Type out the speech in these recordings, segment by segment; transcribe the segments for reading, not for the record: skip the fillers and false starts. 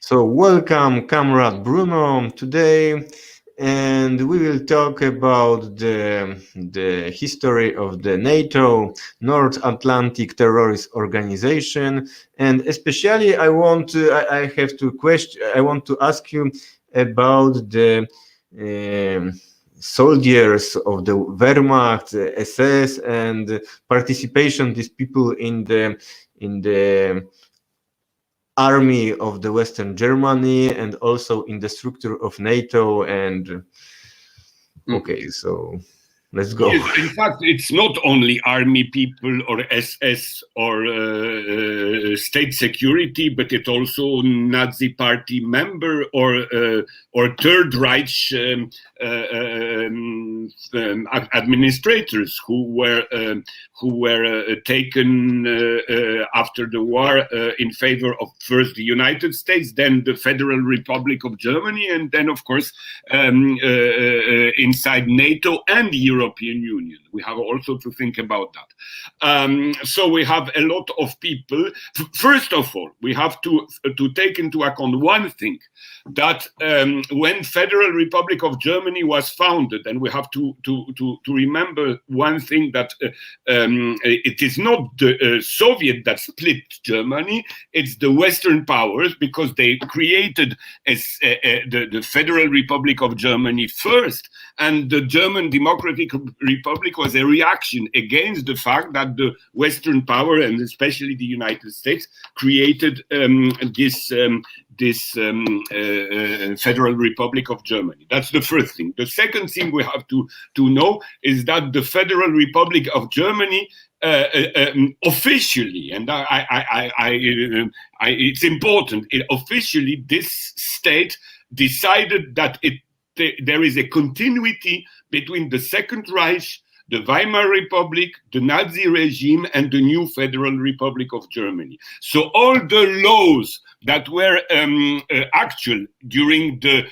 So, welcome, comrade Bruno, today, and we will talk about the history of the NATO, North Atlantic Terrorist Organization, and especially I have to question, I want to ask you about the soldiers of the Wehrmacht, SS, and participation these people in the army of the Western Germany and also in the structure of NATO. And okay, so let's go. Yes, in fact, it's not only army people or SS or state security, but it also Nazi party member or Third Reich administrators who were taken after the war in favor of first the United States, then the Federal Republic of Germany, and then of course inside NATO and the European Union. We have also to think about that. So we have a lot of people. First of all, we have to take into account one thing, that when Federal Republic of Germany was founded, and we have to remember one thing, that it is not the Soviet that split Germany, it's the Western powers, because they created the Federal Republic of Germany first, and the German Democratic Republic was a reaction against the fact that the Western power, and especially the United States, created this Federal Republic of Germany. That's the first thing. The second thing we have to know is that the Federal Republic of Germany officially, and it's important, officially this state decided that there is a continuity between the Second Reich, the Weimar Republic, the Nazi regime, and the new Federal Republic of Germany. So all the laws that were actual during the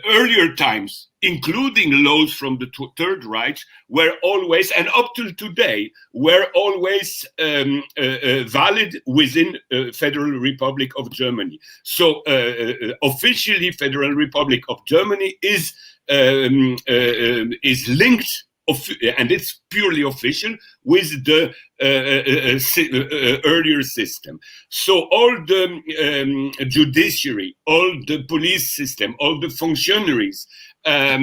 earlier times, including laws from the Third Reich, were always, and up till today, were always valid within Federal Republic of Germany. So officially, Federal Republic of Germany is linked, and it's purely official, with the earlier system. So all the judiciary, all the police system, all the functionaries that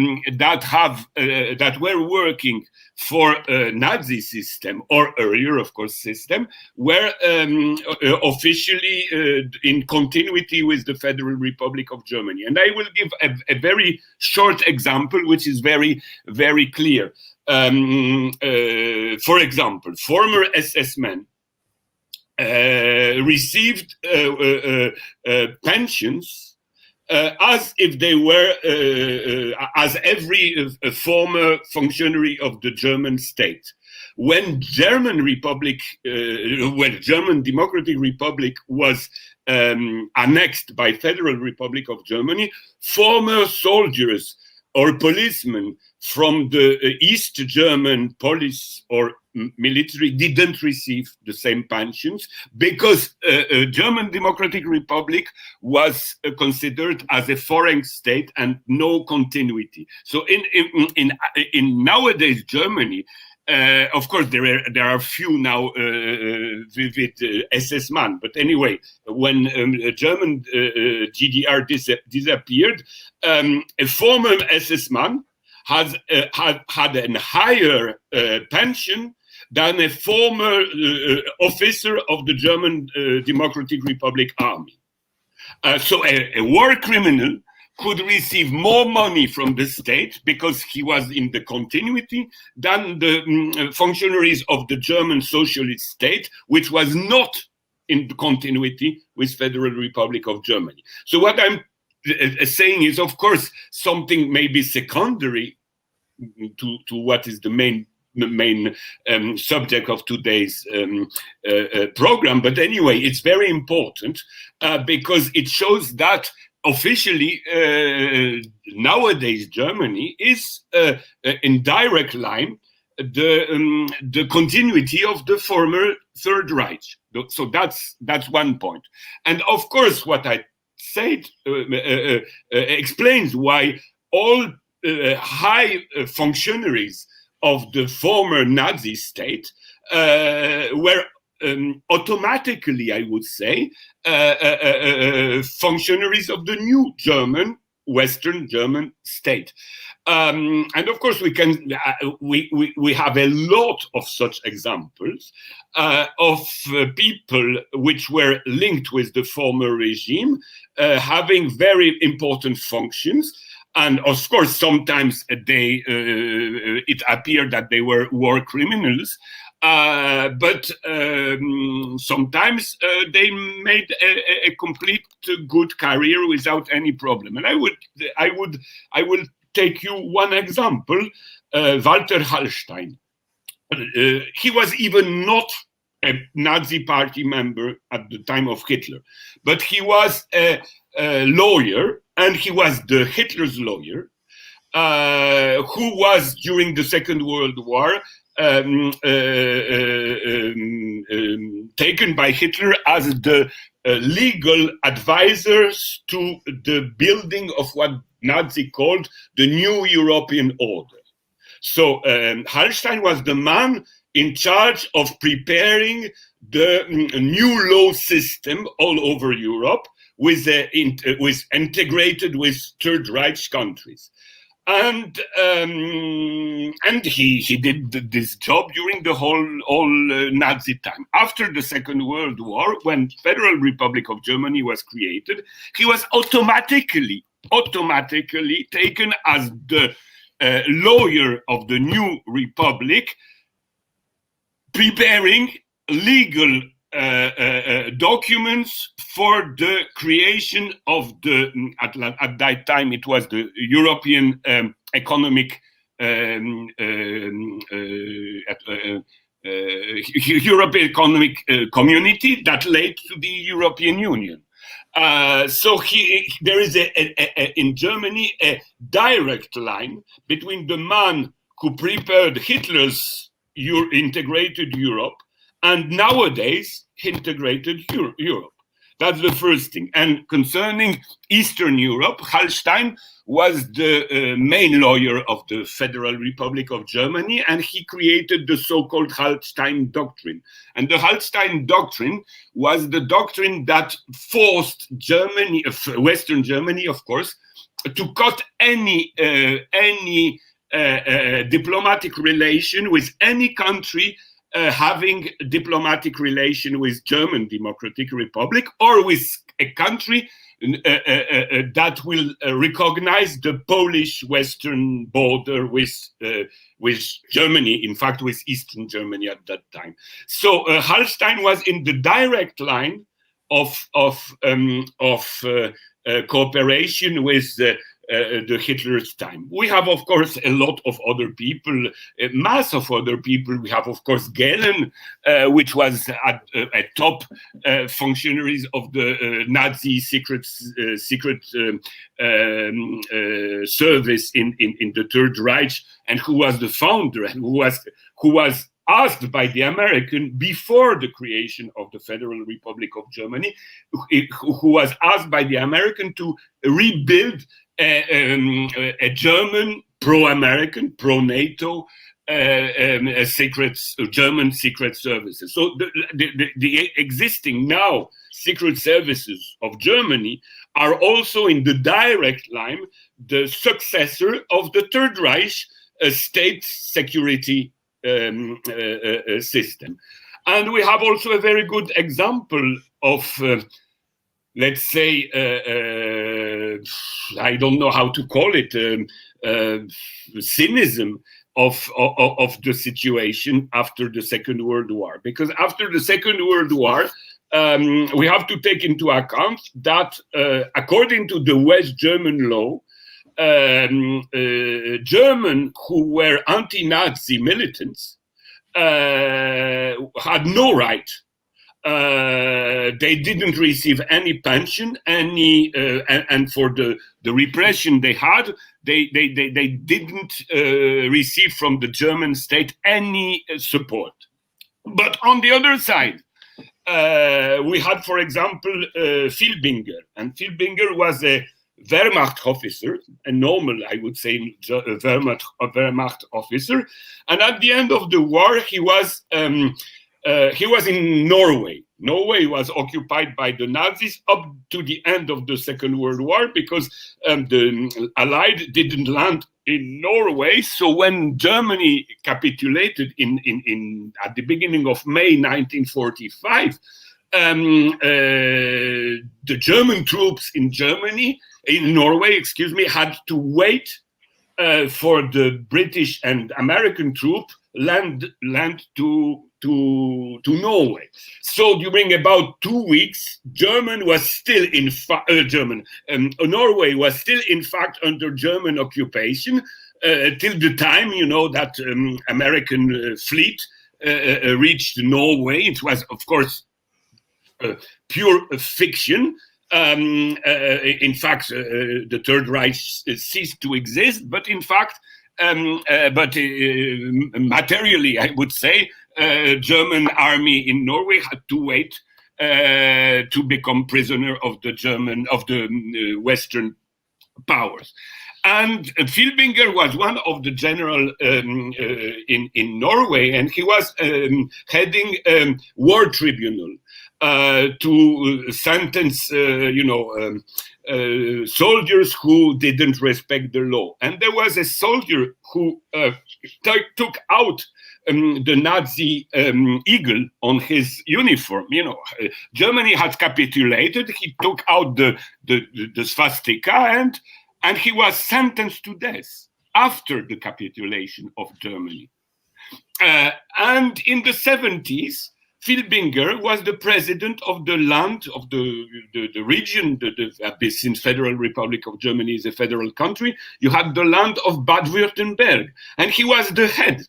were working for a Nazi system, or earlier, of course, system, were officially in continuity with the Federal Republic of Germany. And I will give a very short example, which is very, very clear. For example, former SS men received pensions as if they were, as every former functionary of the German state. When German Democratic Republic was annexed by Federal Republic of Germany, former soldiers or policemen from the East German police or military didn't receive the same pensions, because German Democratic Republic was considered as a foreign state and no continuity. So in nowadays Germany, of course, there are few now with SS man, but anyway, when German GDR disappeared, a former SS man had a higher pension than a former officer of the German Democratic Republic Army. So a war criminal could receive more money from the state because he was in the continuity than the functionaries of the German socialist state, which was not in the continuity with Federal Republic of Germany. So what I'm saying is, of course, something may be secondary to what is the main subject of today's program. But anyway, it's very important because it shows that officially nowadays Germany is in direct line the continuity of the former Third Reich. So that's one point. And of course, what I explains why all high functionaries of the former Nazi state were automatically, I would say, functionaries of the new Western German state. And of course, we have a lot of such examples of people which were linked with the former regime, having very important functions. And of course, sometimes it appeared that they were war criminals, but sometimes they made a complete good career without any problem. And I will take you one example, Walter Hallstein. He was even not a Nazi party member at the time of Hitler, but he was a lawyer, and he was Hitler's lawyer, who was during the Second World War taken by Hitler as the legal advisors to the building of what Nazi called the new European order. So Hallstein was the man in charge of preparing the new law system all over Europe, with integrated with Third Reich countries. And he did this job during the whole Nazi time. After the Second World War, when Federal Republic of Germany was created, he was automatically taken as the lawyer of the new republic, preparing legal documents for the creation of at that time it was the European Economic European Economic Community that led to the European Union. So there is in Germany a direct line between the man who prepared Hitler's integrated Europe and nowadays integrated Europe. That's the first thing. And concerning Eastern Europe, Hallstein was the main lawyer of the Federal Republic of Germany, and he created the so-called Hallstein Doctrine. And the Hallstein Doctrine was the doctrine that forced Germany, Western Germany, of course, to cut any diplomatic relation with any country having diplomatic relation with German Democratic Republic, or with a country that will recognize the Polish western border with Germany, in fact, with Eastern Germany at that time. So Hallstein was in the direct line of cooperation with the Hitler's time. We have, of course, a lot of other people, a mass of other people. We have, of course, Gehlen, which was at top functionaries of the Nazi secret service in the Third Reich, and who was the founder, and who was asked by the American before the creation of the Federal Republic of Germany, who was asked by the American to rebuild a German pro-American, pro-NATO German secret services. So the existing now secret services of Germany are also in the direct line the successor of the Third Reich state security system. And we have also a very good example of let's say, I don't know how to call it, cynicism of the situation after the Second World War. Because after the Second World War, we have to take into account that according to the West German law, Germans who were anti-Nazi militants had no right. They didn't receive any pension, and for the repression they had, they didn't receive from the German state any support. But on the other side, we had, for example, Filbinger, and Filbinger was a Wehrmacht officer, a normal, I would say, Wehrmacht officer, and at the end of the war, he was in Norway. Norway was occupied by the Nazis up to the end of the Second World War because the Allied didn't land in Norway. So when Germany capitulated at the beginning of May 1945, the German troops in Norway, had to wait for the British and American troop land to Norway. So during about 2 weeks, Norway was still in fact under German occupation till the time that American fleet reached Norway. It was, of course, pure fiction. In fact, the Third Reich ceased to exist, but in fact, materially, I would say, German army in Norway had to wait to become prisoner of the Western powers. And Filbinger was one of the generals in Norway, and he was heading war tribunal to sentence, soldiers who didn't respect the law. And there was a soldier who took out the Nazi eagle on his uniform. Germany had capitulated. He took out the swastika, and he was sentenced to death after the capitulation of Germany. And in the 70s, Filbinger was the president of the land of the region. Since Federal Republic of Germany is a federal country, you had the land of Baden-Württemberg, and he was the head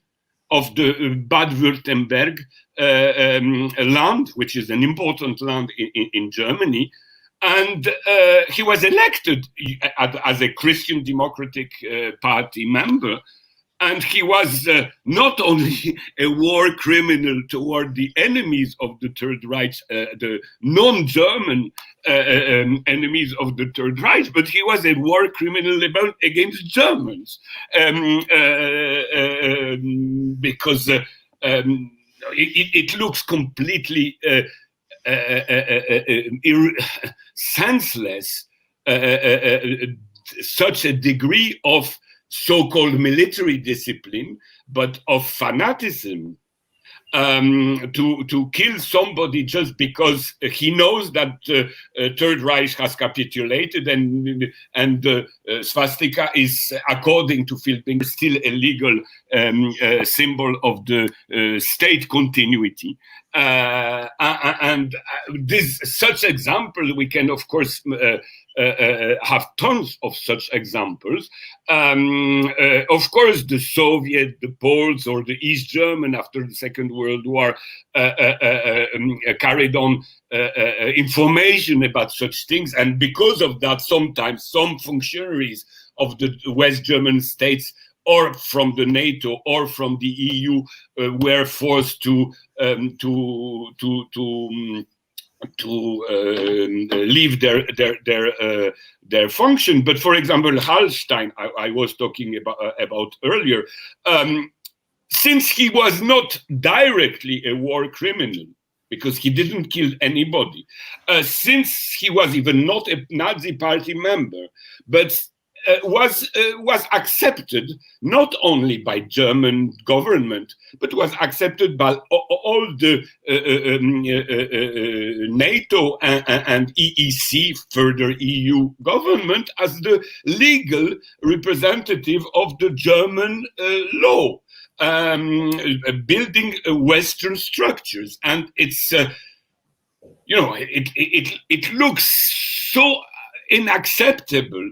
of the Baden-Württemberg land, which is an important land in Germany. And he was elected as a Christian Democratic Party member. And he was not only a war criminal toward the enemies of the Third Reich, the non-German enemies of the Third Reich, but he was a war criminal against Germans. Because it looks completely senseless, such a degree of so-called military discipline, but of fanaticism, to kill somebody just because he knows that Third Reich has capitulated and swastika is, according to Filbinger, still a legal symbol of the state continuity. And such example, we can of course have tons of such examples. Of course, the Soviet, the Poles, or the East German after the Second World War carried on information about such things, and because of that, sometimes some functionaries of the West German states, or from the NATO, or from the EU, were forced to leave their function. But for example, Hallstein, I was talking about earlier, since he was not directly a war criminal, because he didn't kill anybody, since he was even not a Nazi party member, but was accepted not only by German government, but was accepted by all the NATO and EEC, further EU government, as the legal representative of the German law, building Western structures. And it's, it looks so unacceptable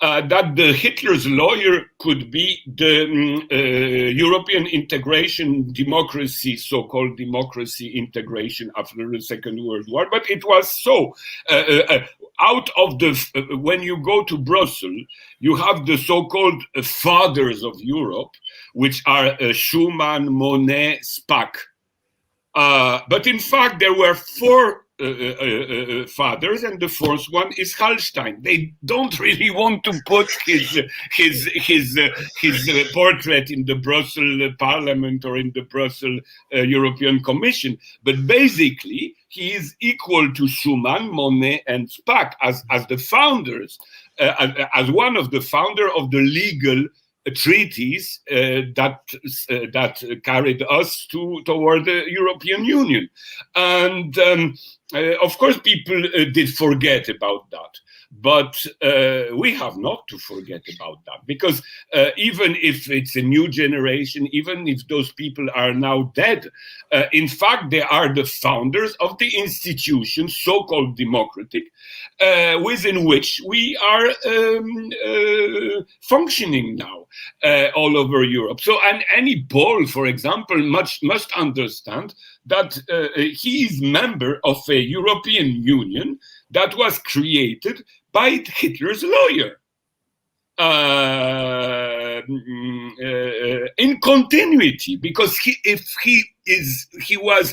that the Hitler's lawyer could be the European integration democracy, so-called democracy integration after the Second World War. But it was so. Out of when you go to Brussels, you have the so-called fathers of Europe, which are Schuman, Monnet, Spaak. But in fact, there were four fathers, and the fourth one is Hallstein. They don't really want to put his portrait in the Brussels Parliament or in the Brussels European Commission, but basically he is equal to Schuman, Monet, and Spaak as the founders, as one of the founder of the legal treaties that carried us toward the European Union. And of course, people did forget about that. But we have not to forget about that, because even if it's a new generation, even if those people are now dead, in fact, they are the founders of the institution, so-called democratic, within which we are functioning now all over Europe. So, and any Pole, for example, must understand that he is member of a European Union that was created by Hitler's lawyer. In continuity, because he was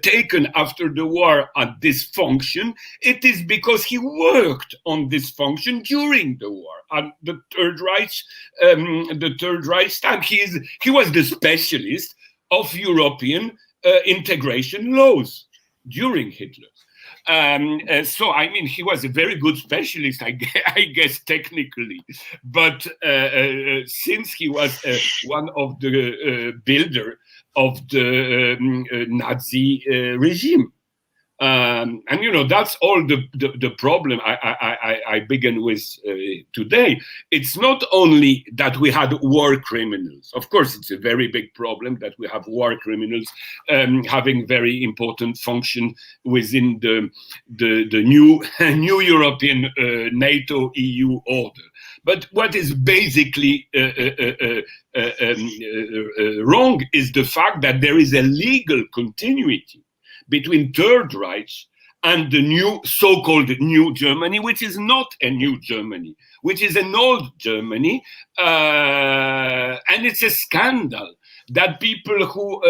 taken after the war at this function, it is because he worked on this function during the war at the Third Reich time. He was the specialist of European integration laws during Hitler. So, I mean, he was a very good specialist, I guess, technically. But since he was one of the builder of the Nazi regime. And, you know, that's all the problem I begin with today. It's not only that we had war criminals. Of course, it's a very big problem that we have war criminals having very important function within the new European NATO EU order. But what is basically wrong is the fact that there is a legal continuity between Third Reich and the new so-called New Germany, which is not a new Germany, which is an old Germany. And it's a scandal that people who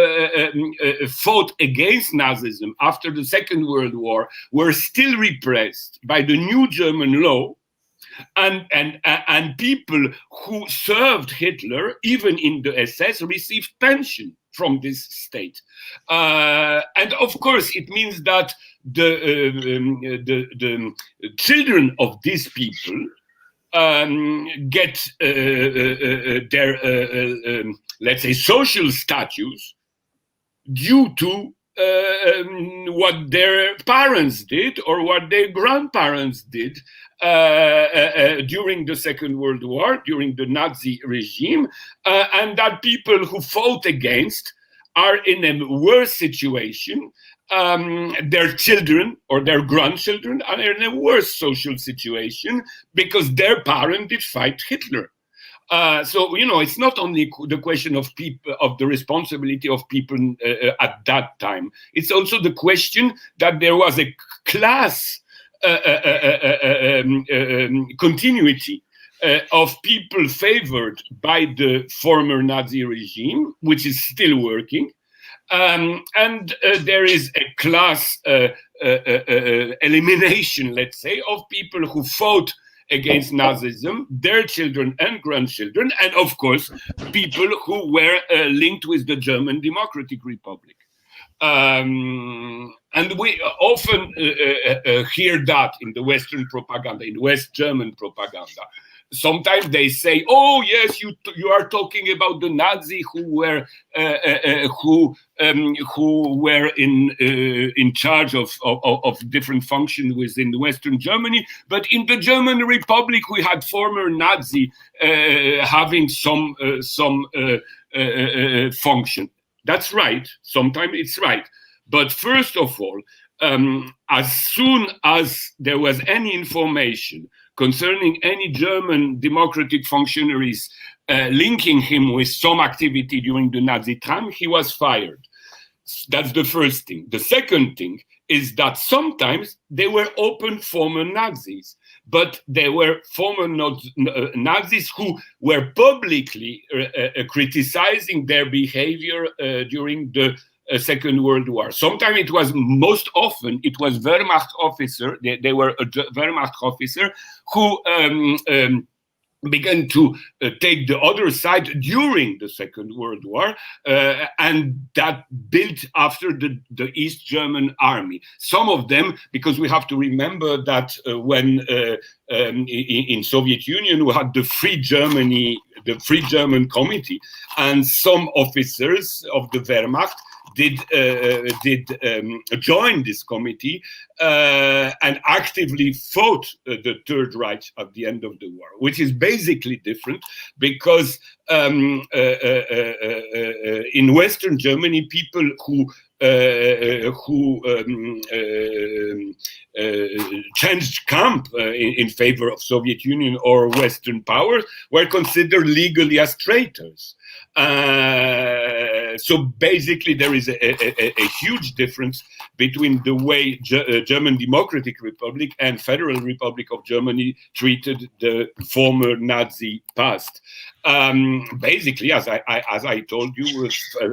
fought against Nazism after the Second World War were still repressed by the new German law, and people who served Hitler, even in the SS, received pension from this state. And of course, it means that the children of these people get their, let's say, social status due to what their parents did or what their grandparents did during the Second World War, during the Nazi regime, and that people who fought against are in a worse situation. Their children or their grandchildren are in a worse social situation because their parent did fight Hitler. So, you know, it's not only the question of people, of the responsibility of people at that time. It's also the question that there was a class continuity of people favored by the former Nazi regime, which is still working. And there is a class elimination, let's say, of people who fought against Nazism, their children and grandchildren, and of course, people who were linked with the German Democratic Republic. And we often hear that in the Western propaganda, in West German propaganda. Sometimes they say, "Oh yes, you are talking about the Nazi who were in charge of different functions within Western Germany, but in the German Republic we had former Nazi having some function." That's right. Sometimes it's right, but first of all, as soon as there was any information concerning any German democratic functionaries linking him with some activity during the Nazi time, he was fired. That's the first thing. The second thing is that sometimes they were open former Nazis, but they were former Nazis who were publicly criticizing their behavior during the Second World War. Sometimes it was, most often, it was Wehrmacht officer. They were a Wehrmacht officer who began to take the other side during the Second World War, and that built after the East German army. Some of them, because we have to remember that when in Soviet Union we had the Free German Committee, and some officers of the Wehrmacht did join this committee and actively fought the Third Reich at the end of the war, which is basically different because in Western Germany, people who changed camp in favor of Soviet Union or Western powers were considered legally as traitors. So basically, there is a huge difference between the way German Democratic Republic and Federal Republic of Germany treated the former Nazi past. Basically, as I told you,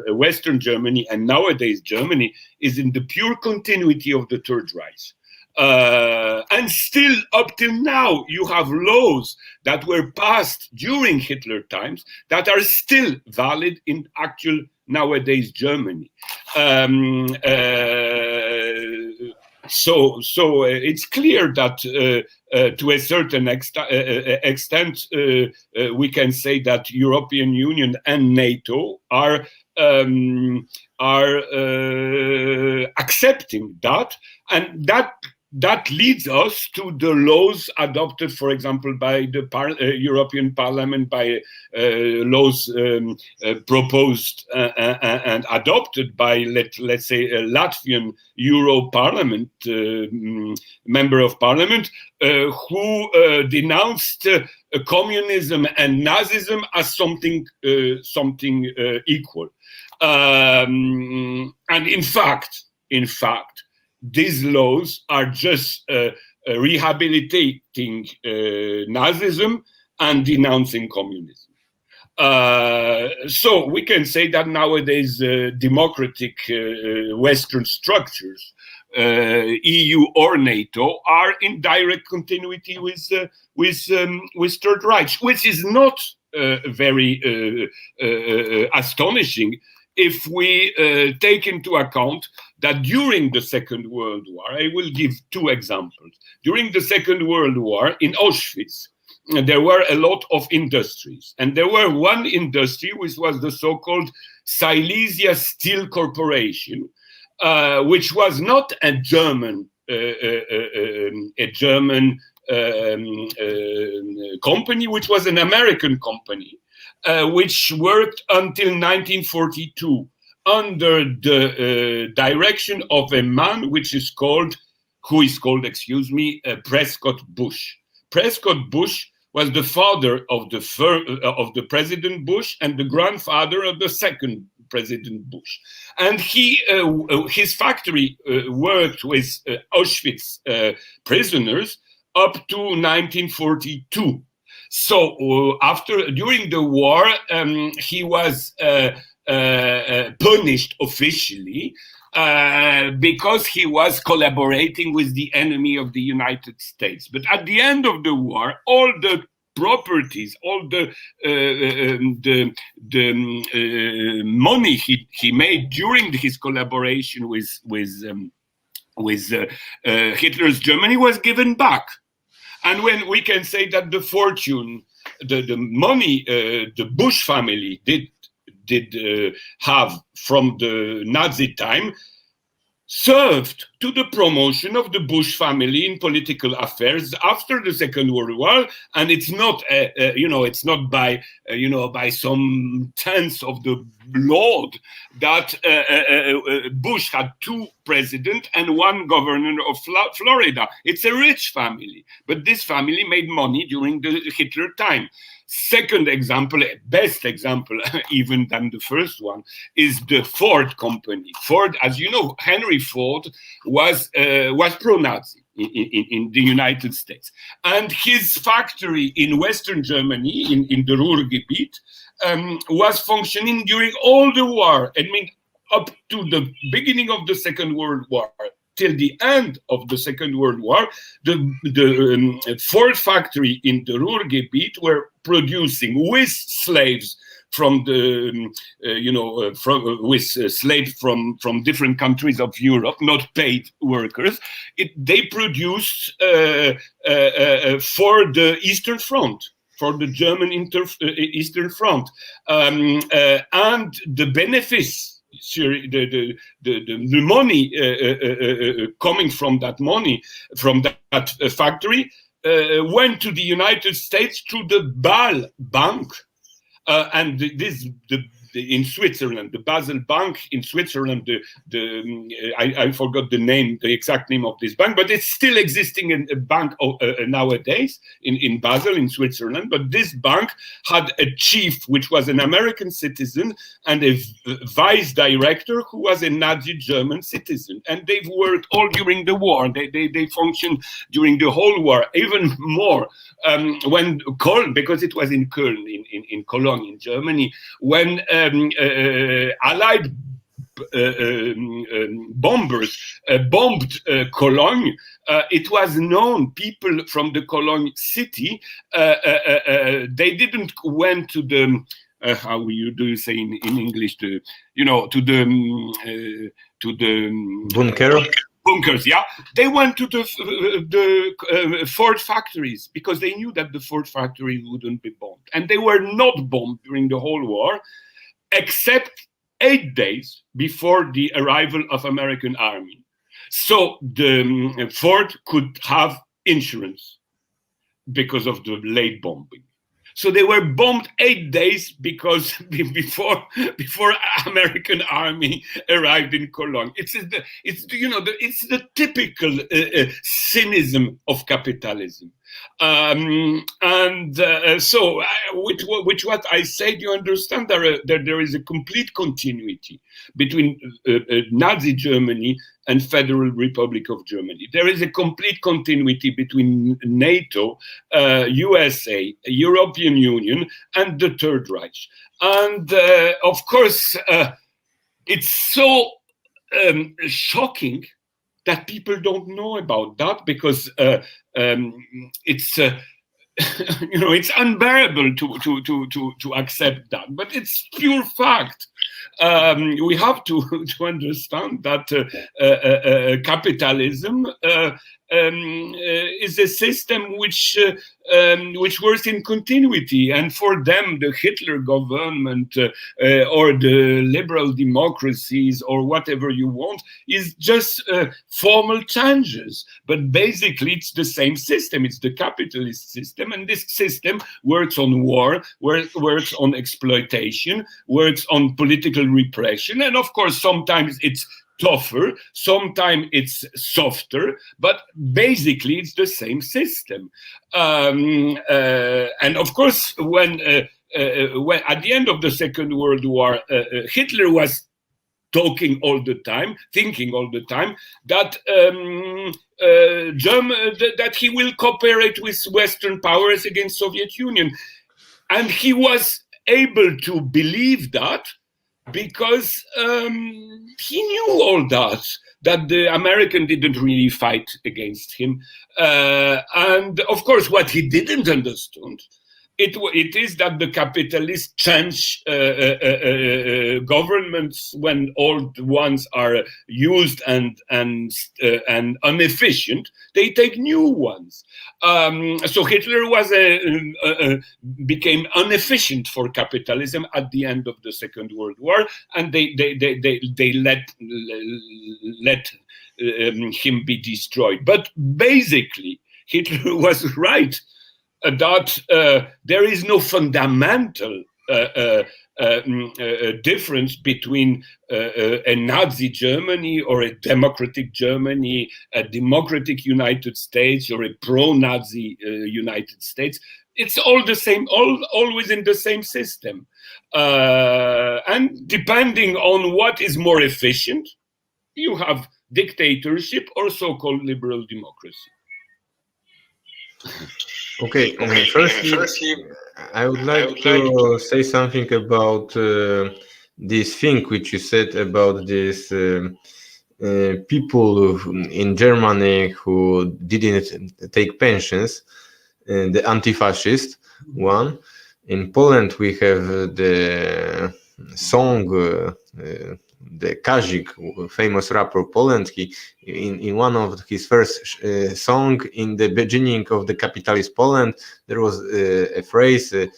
Western Germany and nowadays Germany is in the pure continuity of the Third Reich. And still up till now, you have laws that were passed during Hitler times that are still valid in actual nowadays Germany. So it's clear that to a certain extent, we can say that European Union and NATO are accepting that, and that leads us to the laws adopted, for example, by the European Parliament, by laws proposed and adopted by, let's say, a Latvian Euro Parliament member of Parliament, who denounced communism and Nazism as something equal. And in fact, these laws are just rehabilitating Nazism and denouncing communism. So we can say that nowadays democratic Western structures, EU or NATO, are in direct continuity with Third Reich, which is not very astonishing if we take into account that during the Second World War, I will give two examples. During the Second World War in Auschwitz, there were a lot of industries. And there were one industry, which was the so-called Silesia Steel Corporation, which was not a German company, which was an American company, which worked until 1942 under the direction of a man who is called Prescott Bush. Prescott Bush was the father of the President Bush and the grandfather of the second President Bush. And his factory worked with Auschwitz prisoners up to 1942. So during the war, he was punished officially because he was collaborating with the enemy of the United States. But at the end of the war, all the properties, all the money he made during his collaboration with Hitler's Germany was given back. And when we can say that the fortune, the money the Bush family did have from the Nazi time served to the promotion of the Bush family in political affairs after the Second World War, and it's not, it's not by, by some chance of the Lord that Bush had two presidents and one governor of Florida. It's a rich family, but this family made money during the Hitler time. Second example, best example even than the first one, is the Ford company. Ford, as you know, Henry Ford was pro-Nazi in the United States. And his factory in Western Germany, in the Ruhrgebiet, was functioning during all the war. I mean, up to the beginning of the Second World War, till the end of the Second World War, the Ford factory in the Ruhrgebiet were producing with slaves from the, slaves from different countries of Europe, not paid workers. They produced for the Eastern Front, for the German Eastern Front, and the benefits. The money coming from that factory went to the United States through the Bâle Bank, and in Switzerland, the Basel Bank in Switzerland. I forgot the exact name of this bank, but it's still existing in a bank nowadays in Basel in Switzerland. But this bank had a chief, which was an American citizen, and a vice director who was a Nazi German citizen, and they've worked all during the war. They functioned during the whole war, even more when Köln, because it was in Köln, in Cologne, in Germany, when Allied bombers bombed Cologne. It was known, people from the Cologne city, they didn't went to the how do you say in English, to the bunkers, yeah. They went to the Ford factories because they knew that the Ford factory wouldn't be bombed, and they were not bombed during the whole war, except 8 days before the arrival of American army. So the Ford could have insurance because of the late bombing. So they were bombed 8 days because before American army arrived in Cologne. It's the typical cynicism of capitalism. So with what I said, you understand that there is a complete continuity between Nazi Germany and Federal Republic of Germany. There is a complete continuity between NATO, USA, European Union, and the Third Reich. And of course, it's so shocking that people don't know about that, because it's it's unbearable to accept that, but it's pure fact. We have to understand that capitalism is a system which works in continuity, and for them, the Hitler government or the liberal democracies or whatever you want is just formal changes. But basically, it's the same system. It's the capitalist system, and this system works on war, works on exploitation, works on political repression, and of course, sometimes it's tougher, sometimes it's softer, but basically it's the same system. And of course, when at the end of the Second World War, Hitler was talking all the time, thinking all the time that that he will cooperate with Western powers against Soviet Union, and he was able to believe that because he knew all that the American didn't really fight against him. And of course, what he didn't understand, it is that the capitalists change governments when old ones are used and inefficient. They take new ones. So Hitler became inefficient for capitalism at the end of the Second World War, and they let him be destroyed. But basically, Hitler was right that there is no fundamental difference between a Nazi Germany or a democratic Germany, a democratic United States or a pro-Nazi United States. It's all the same, always in the same system. And depending on what is more efficient, you have dictatorship or so-called liberal democracy. Okay, firstly, I would like to say something about this thing which you said about this people in Germany who didn't take pensions, the anti-fascist one. In Poland, we have the song, the Kazik, famous rapper Poland. He in one of his first song in the beginning of the capitalist Poland, there was a phrase.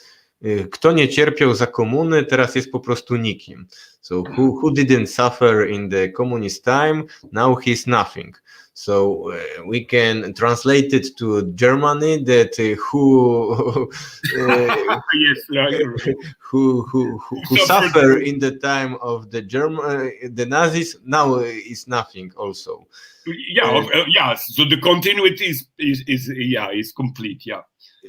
Kto nie cierpiał za komuny, teraz jest po prostu nikim. So who didn't suffer in the communist time, now he's nothing. So we can translate it to Germany that who Yes, who suffer in the time of the the Nazis now is nothing also. Yeah. So the continuity is complete. Yeah.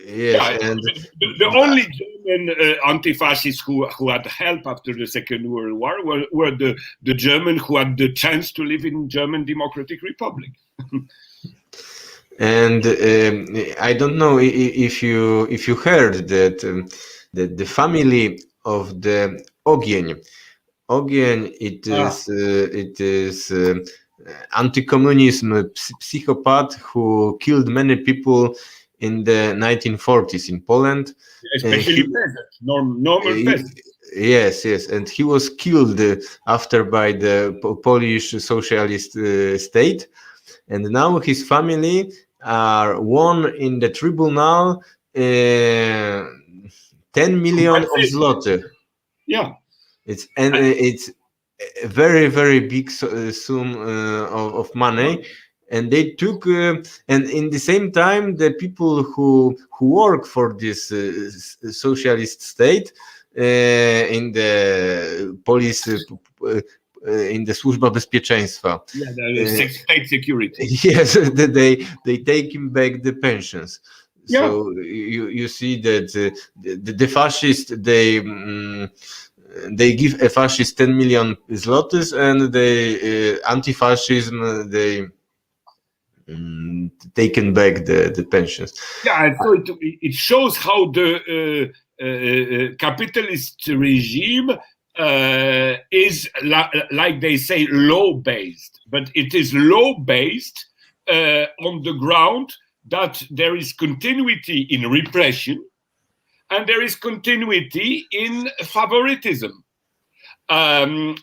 Yes, and the only German anti-fascists who had help after the Second World War were the Germans who had the chance to live in German Democratic Republic. And I don't know if you heard that the family of the Ogień, it is anti-communism psychopath who killed many people in the 1940s in Poland, especially peasants, normal peasants. Yes, and he was killed after by the Polish socialist state, and now his family are won in the tribunal 10 million of zloty. Yeah, it's a very, very big sum of money. And they took, and in the same time, the people who work for this socialist state in the police, in the Służba Bezpieczeństwa, state security. Yes, they take him back the pensions. Yeah. So you see that the fascists they give a fascist 10 million zlotys, and the anti-fascism they taken back the pensions. Yeah, so it shows how the capitalist regime is, like they say, law-based, but it is law-based on the ground that there is continuity in repression and there is continuity in favoritism. And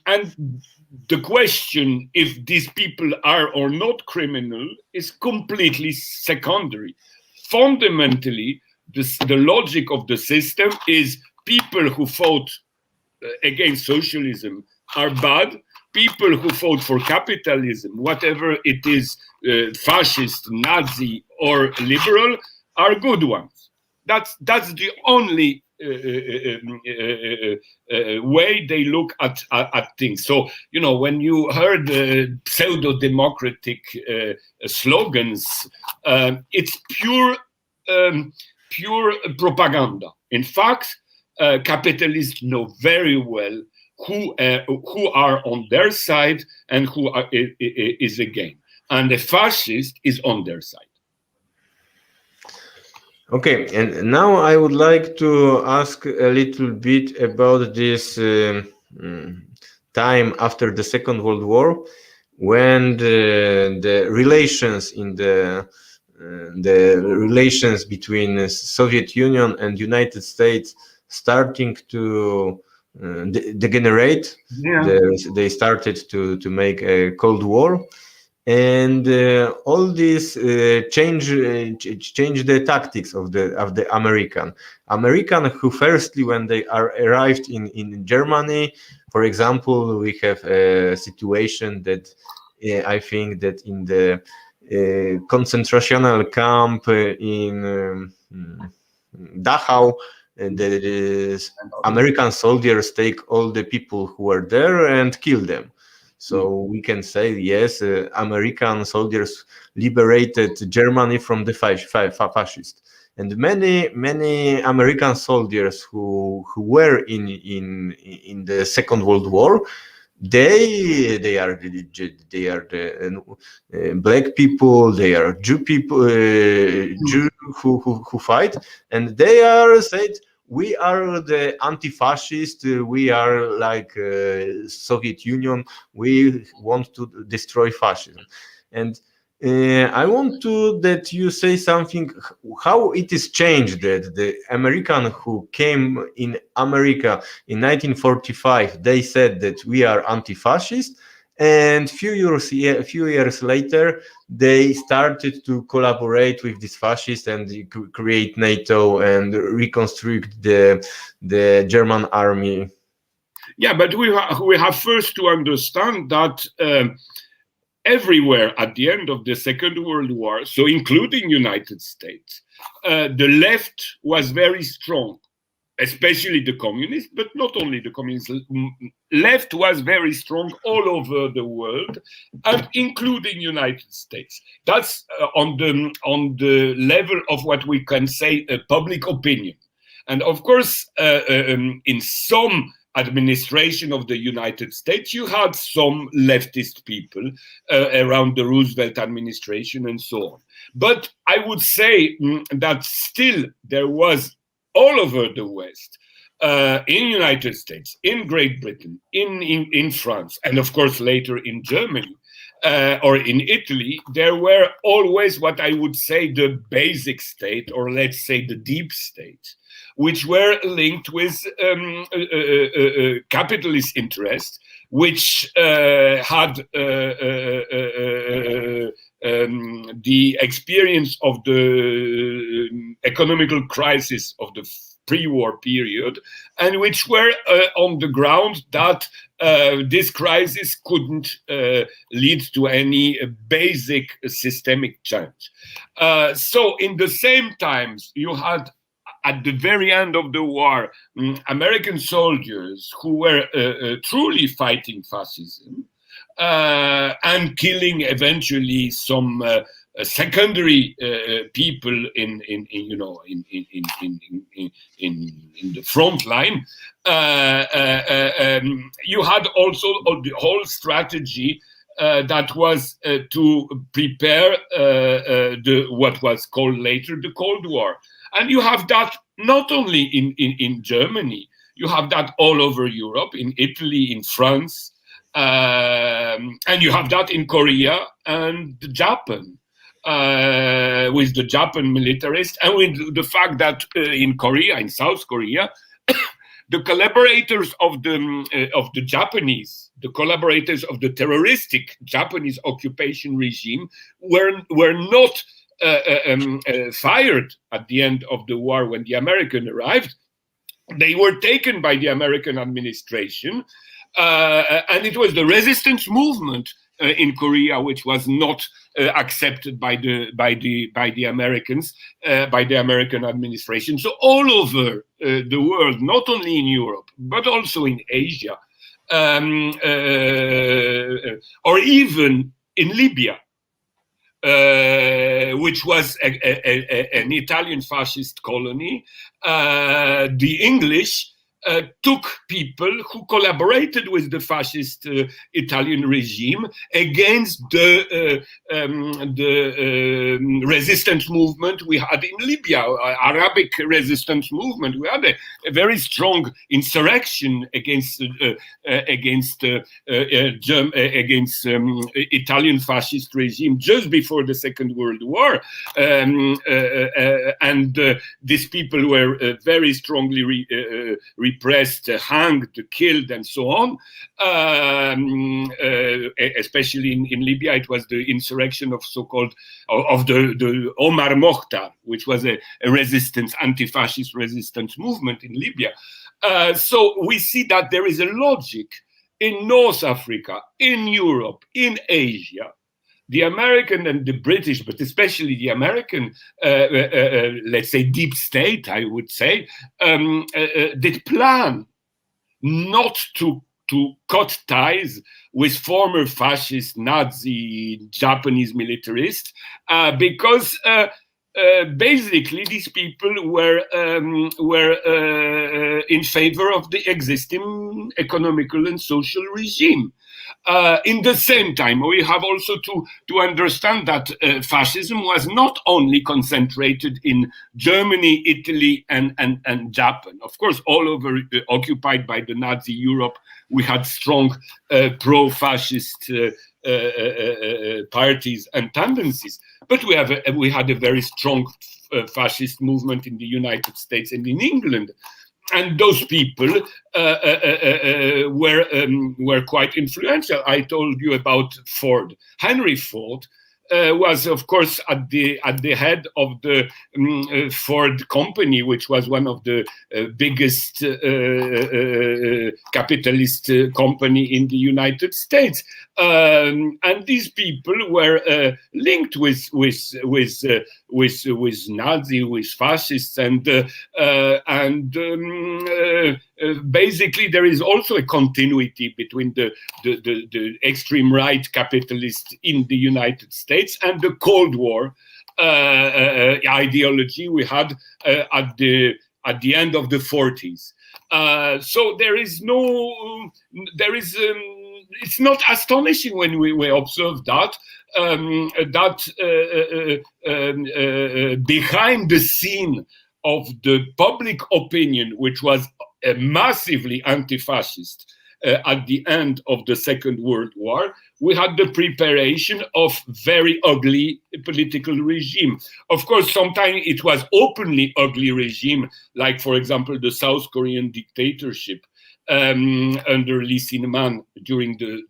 the question if these people are or not criminal is completely secondary. Fundamentally, the logic of the system is people who fought against socialism are bad. People who fought for capitalism, whatever it is, fascist, Nazi, or liberal, are good ones. That's the only way they look at things. So, when you heard pseudo-democratic slogans, it's pure propaganda. In fact, capitalists know very well who are on their side and who is against, and the fascist is on their side. Okay, and now I would like to ask a little bit about this time after the Second World War, when the relations in the relations between Soviet Union and United States starting to degenerate. Yeah. They started to make a Cold War. And all this change the tactics of the American who firstly, when they arrived in Germany, for example, we have a situation that I think that in the concentration camp in Dachau, the American soldiers take all the people who were there and kill them. So we can say, yes, American soldiers liberated Germany from the fascists. And many American soldiers who were in the Second World War, they are the black people, they are Jew people, Jew who fight, and they are said, we are the anti-fascist, we are like Soviet Union, we want to destroy fascism. And I want to that you say something how it is changed that the American who came in America in 1945, they said that we are anti-fascist, and few years later they started to collaborate with these fascists and create NATO and reconstruct the German army. Yeah, but we have first to understand that everywhere at the end of the Second World War, so including United States, the left was very strong, especially the communists, but not only the communists. Left was very strong all over the world, and including United States. That's on the level of what we can say public opinion. And of course, in some administration of the United States, you had some leftist people around the Roosevelt administration and so on. But I would say that still there was all over the West, in United States, in Great Britain, in France, and of course later in Germany, or in Italy, there were always what I would say the basic state, or let's say the deep state, which were linked with capitalist interests, which had the experience of the economical crisis of the pre-war period, and which were on the ground that this crisis couldn't lead to any basic systemic change. So in the same times, you had at the very end of the war, American soldiers who were truly fighting fascism and killing eventually some secondary people in the front line. You had also the whole strategy that was to prepare what was called later the Cold War. And you have that not only in Germany, you have that all over Europe, in Italy, in France, and you have that in Korea and Japan, with the Japan militarists, and with the fact that in Korea, in South Korea, the collaborators of the Japanese, the collaborators of the terroristic Japanese occupation regime were not fired at the end of the war when the American arrived. They were taken by the American administration, and it was the resistance movement in Korea which was not accepted by the Americans, by the American administration. So all over the world, not only in Europe but also in Asia, or even in Libya, which was an Italian fascist colony, the English took people who collaborated with the fascist Italian regime against the resistance movement we had in Libya, Arabic resistance movement. We had a very strong insurrection against Italian fascist regime just before the Second World War, and these people were very strongly repressed, hanged, killed, and so on. Especially in Libya, it was the insurrection of the Omar Mokhtar, which was a resistance, anti-fascist resistance movement in Libya. So we see that there is a logic in North Africa, in Europe, in Asia. The American and the British, but especially the American, let's say deep state, I would say, did plan not to cut ties with former fascist, Nazi, Japanese militarists, because basically these people were in favor of the existing economical and social regime. In the same time, we have also to understand that fascism was not only concentrated in Germany, Italy, and Japan. Of course, all over occupied by the Nazi Europe, we had strong pro-fascist parties and tendencies. But we had a very strong fascist movement in the United States and in England. And those people were quite influential. I told you about Ford. Henry Ford was, of course, at the head of the Ford company, which was one of the biggest capitalist company in the United States. And these people were linked with Nazi, with fascists, and basically there is also a continuity between the extreme right capitalists in the United States and the Cold War ideology we had at the end of the 40s. So it's not astonishing when we observe that behind the scene of the public opinion, which was massively anti-fascist at the end of the Second World War, we had the preparation of very ugly political regime. Of course, sometimes it was openly ugly regime, like, for example, the South Korean dictatorship under Lee Sin-man during the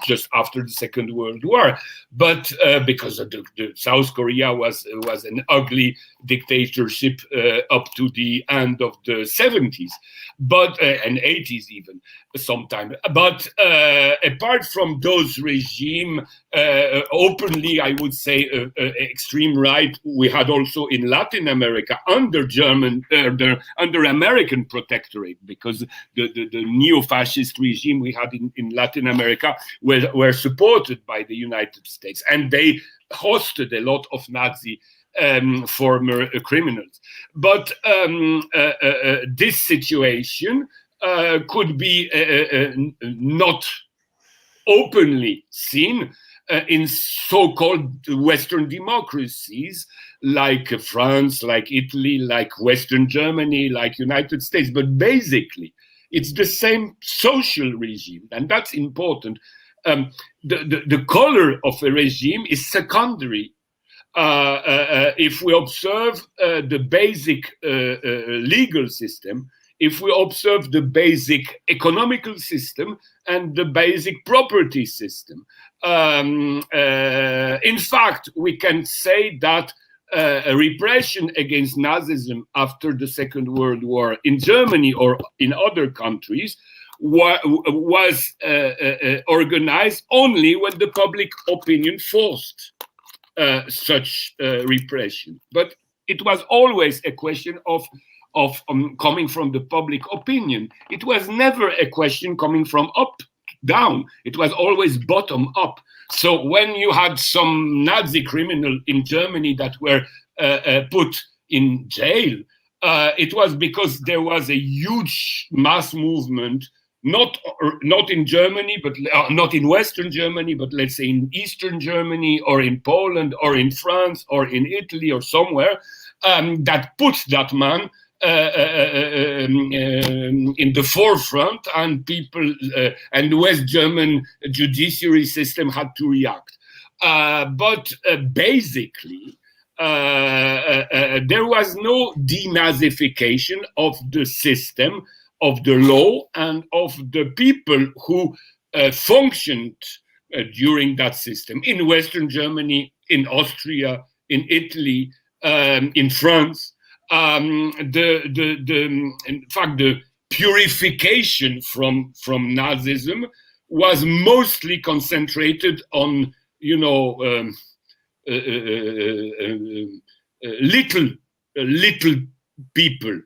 just after the Second World War, but because of the South Korea was an ugly dictatorship up to the end of the 70s, but and 80s even sometime. But apart from those regime, openly, I would say extreme right, we had also in Latin America under under American protectorate, because the neo-fascist regime we had in Latin America were supported by the United States, and they hosted a lot of Nazi former criminals. But this situation could be not openly seen in so-called Western democracies like France, like Italy, like Western Germany, like United States. But basically, it's the same social regime, and that's important. The color of a regime is secondary. If we observe the basic legal system, if we observe the basic economical system and the basic property system. In fact, we can say that a repression against Nazism after the Second World War in Germany or in other countries was organized only when the public opinion forced such repression. But it was always a question of coming from the public opinion. It was never a question coming from up down. It was always bottom up. So when you had some Nazi criminal in Germany that were put in jail, it was because there was a huge mass movement, not in Germany, but not in Western Germany, but let's say in Eastern Germany or in Poland or in France or in Italy or somewhere, that put that man in the forefront, and people and the West German judiciary system had to react. But basically, there was no denazification of the system, of the law, and of the people who functioned during that system in Western Germany, in Austria, in Italy, in France. In fact, the purification from Nazism was mostly concentrated on, little people.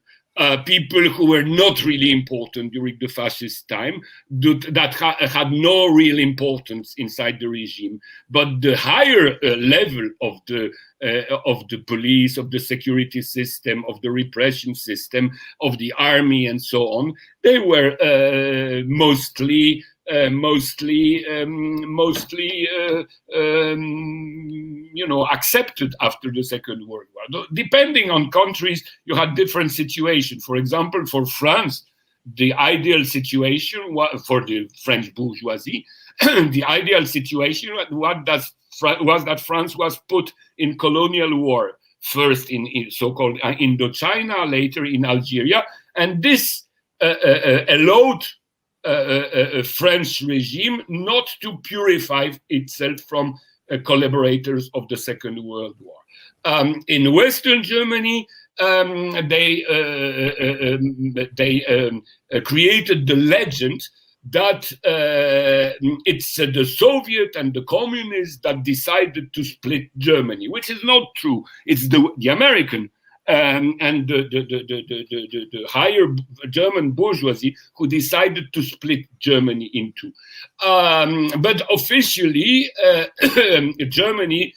People who were not really important during the fascist time, that had no real importance inside the regime. But the higher level of the police, of the security system, of the repression system, of the army, and so on, they were mostly mostly accepted after the Second World War. Depending on countries, you had different situations. For example, for France, the ideal situation for the French bourgeoisie, the ideal situation was that France was put in colonial war, first in so-called Indochina, later in Algeria, and this allowed a French regime not to purify itself from collaborators of the Second World War. In Western Germany, they created the legend that it's the Soviet and the communists that decided to split Germany, which is not true. It's the American and the higher German bourgeoisie who decided to split Germany in two. But officially, German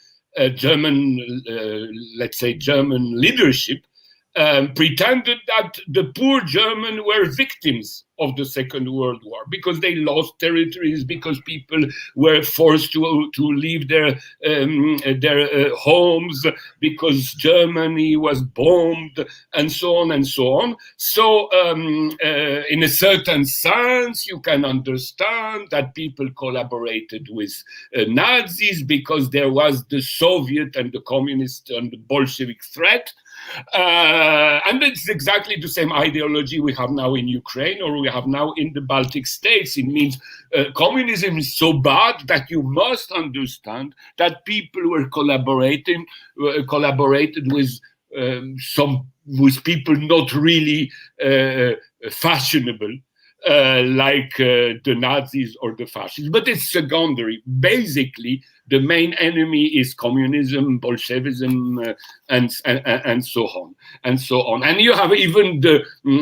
leadership pretended that the poor Germans were victims of the Second World War because they lost territories, because people were forced to leave their homes, because Germany was bombed, and so on and so on. So in a certain sense, you can understand that people collaborated with Nazis because there was the Soviet and the communist and the Bolshevik threat. And it's exactly the same ideology we have now in Ukraine or we have now in the Baltic states. It means communism is so bad that you must understand that people were collaborated with with people not really fashionable, like the Nazis or the fascists, but it's secondary. Basically, the main enemy is communism, Bolshevism, and so on, and so on. And you have even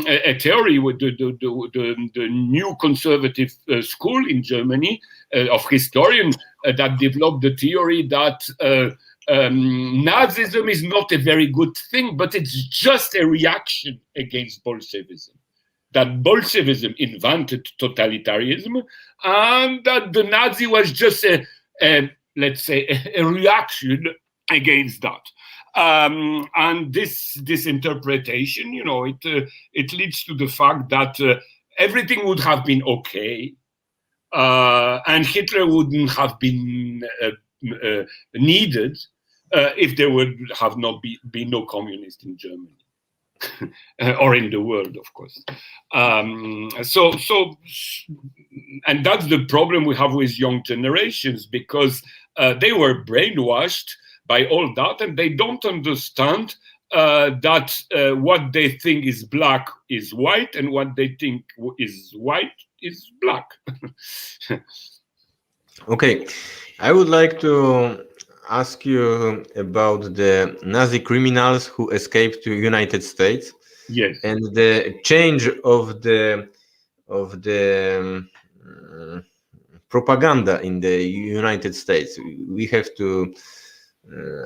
a theory with the new conservative school in Germany of historians that developed the theory that Nazism is not a very good thing, but it's just a reaction against Bolshevism. That Bolshevism invented totalitarianism, and that the Nazi was just let's say, a reaction against that. And this interpretation, it leads to the fact that everything would have been okay, and Hitler wouldn't have been needed if there would have not been no communists in Germany. Or in the world, of course. And that's the problem we have with young generations, because they were brainwashed by all that, and they don't understand that what they think is black is white, and what they think is white is black. Okay, I would like to ask you about the Nazi criminals who escaped to United States. Yes. And the change of the propaganda in the United States. We have to.